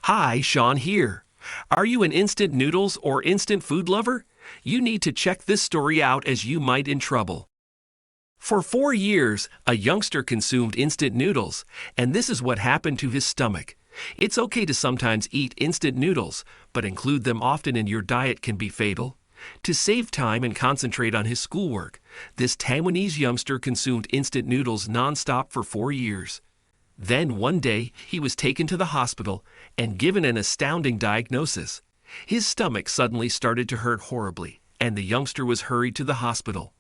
Hi, Sean here. Are you an instant noodles or instant food lover? You need to check this story out as you might in trouble. For 4 years, a youngster consumed instant noodles, and this is what happened to his stomach. It's okay to sometimes eat instant noodles, but include them often in your diet can be fatal. To save time and concentrate on his schoolwork, this Taiwanese youngster consumed instant noodles nonstop for 4 years. Then one day, he was taken to the hospital and given an astounding diagnosis. His stomach suddenly started to hurt horribly, and the youngster was hurried to the hospital.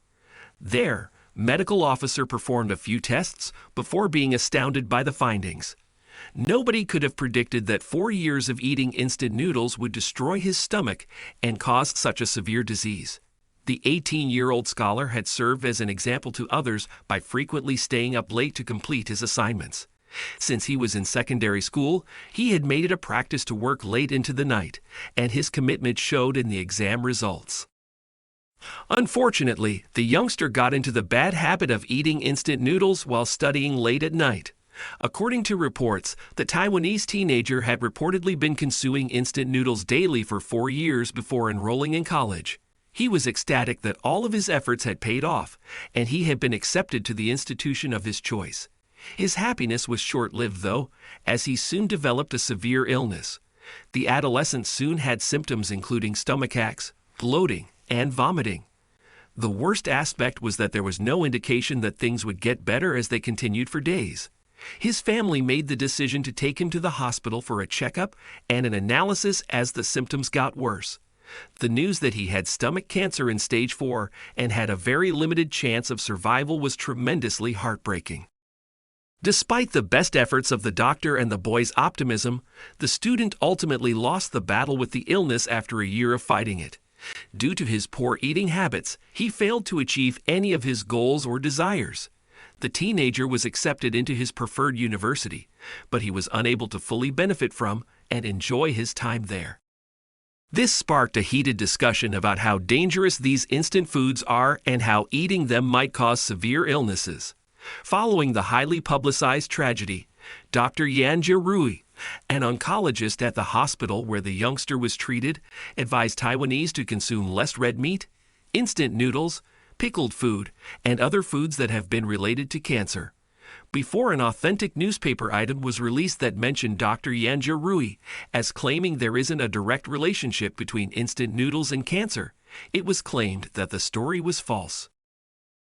There, medical officer performed a few tests before being astounded by the findings. Nobody could have predicted that 4 years of eating instant noodles would destroy his stomach and cause such a severe disease. The 18-year-old scholar had served as an example to others by frequently staying up late to complete his assignments. Since he was in secondary school, he had made it a practice to work late into the night, and his commitment showed in the exam results. Unfortunately, the youngster got into the bad habit of eating instant noodles while studying late at night. According to reports, the Taiwanese teenager had reportedly been consuming instant noodles daily for 4 years before enrolling in college. He was ecstatic that all of his efforts had paid off, and he had been accepted to the institution of his choice. His happiness was short-lived, though, as he soon developed a severe illness. The adolescent soon had symptoms including stomachaches, bloating, and vomiting. The worst aspect was that there was no indication that things would get better as they continued for days. His family made the decision to take him to the hospital for a checkup and an analysis as the symptoms got worse. The news that he had stomach cancer in stage 4 and had a very limited chance of survival was tremendously heartbreaking. Despite the best efforts of the doctor and the boy's optimism, the student ultimately lost the battle with the illness after a year of fighting it. Due to his poor eating habits, he failed to achieve any of his goals or desires. The teenager was accepted into his preferred university, but he was unable to fully benefit from and enjoy his time there. This sparked a heated discussion about how dangerous these instant foods are and how eating them might cause severe illnesses. Following the highly publicized tragedy, Dr. Yan Rui, an oncologist at the hospital where the youngster was treated, advised Taiwanese to consume less red meat, instant noodles, pickled food, and other foods that have been related to cancer. Before an authentic newspaper item was released that mentioned Dr. Yan Rui as claiming there isn't a direct relationship between instant noodles and cancer, it was claimed that the story was false.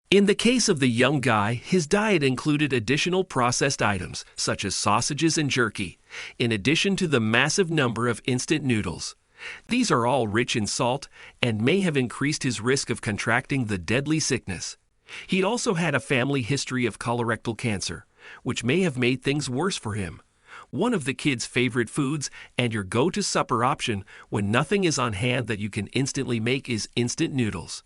In the case of the young guy, his diet included additional processed items, such as sausages and jerky, in addition to the massive number of instant noodles. These are all rich in salt and may have increased his risk of contracting the deadly sickness. He'd also had a family history of colorectal cancer, which may have made things worse for him. One of the kid's favorite foods and your go-to supper option when nothing is on hand that you can instantly make is instant noodles.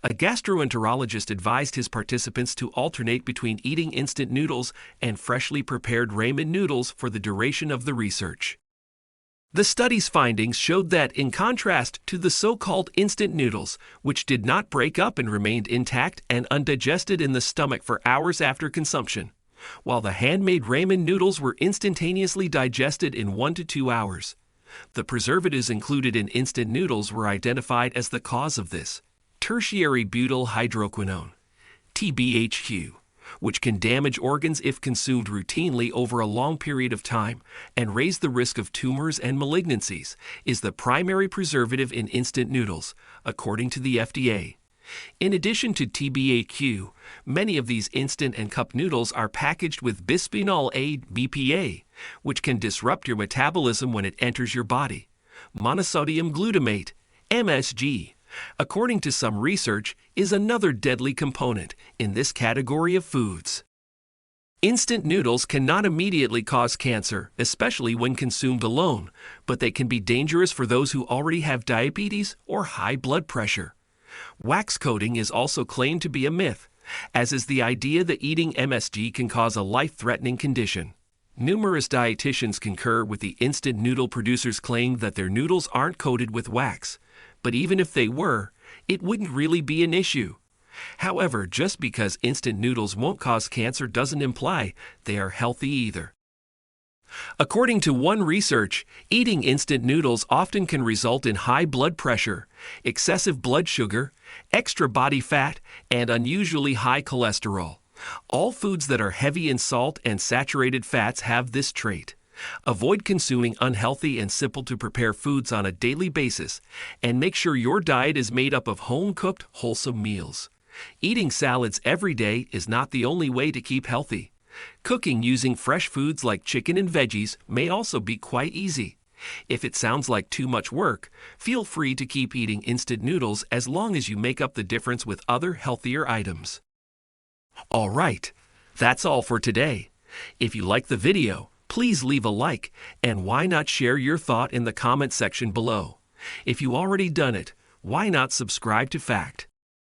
A gastroenterologist advised his participants to alternate between eating instant noodles and freshly prepared ramen noodles for the duration of the research. The study's findings showed that, in contrast to the so-called instant noodles, which did not break up and remained intact and undigested in the stomach for hours after consumption, while the handmade ramen noodles were instantaneously digested in 1 to 2 hours. The preservatives included in instant noodles were identified as the cause of this. Tertiary butyl hydroquinone, TBHQ, which can damage organs if consumed routinely over a long period of time and raise the risk of tumors and malignancies, is the primary preservative in instant noodles, according to the FDA. In addition to TBHQ, many of these instant and cup noodles are packaged with bisphenol A (BPA), which can disrupt your metabolism when it enters your body. Monosodium glutamate, MSG, according to some research, is another deadly component in this category of foods. Instant noodles cannot immediately cause cancer, especially when consumed alone, but they can be dangerous for those who already have diabetes or high blood pressure. Wax coating is also claimed to be a myth, as is the idea that eating MSG can cause a life-threatening condition. Numerous dietitians concur with the instant noodle producers' claim that their noodles aren't coated with wax, but even if they were, it wouldn't really be an issue. However, just because instant noodles won't cause cancer doesn't imply they are healthy either. According to one research, eating instant noodles often can result in high blood pressure, excessive blood sugar, extra body fat, and unusually high cholesterol. All foods that are heavy in salt and saturated fats have this trait. Avoid consuming unhealthy and simple-to-prepare foods on a daily basis, and make sure your diet is made up of home-cooked, wholesome meals. Eating salads every day is not the only way to keep healthy. Cooking using fresh foods like chicken and veggies may also be quite easy. If it sounds like too much work, feel free to keep eating instant noodles as long as you make up the difference with other healthier items. All right, that's all for today. If you like the video, please leave a like, and why not share your thought in the comment section below. If you already done it, why not subscribe to Fact?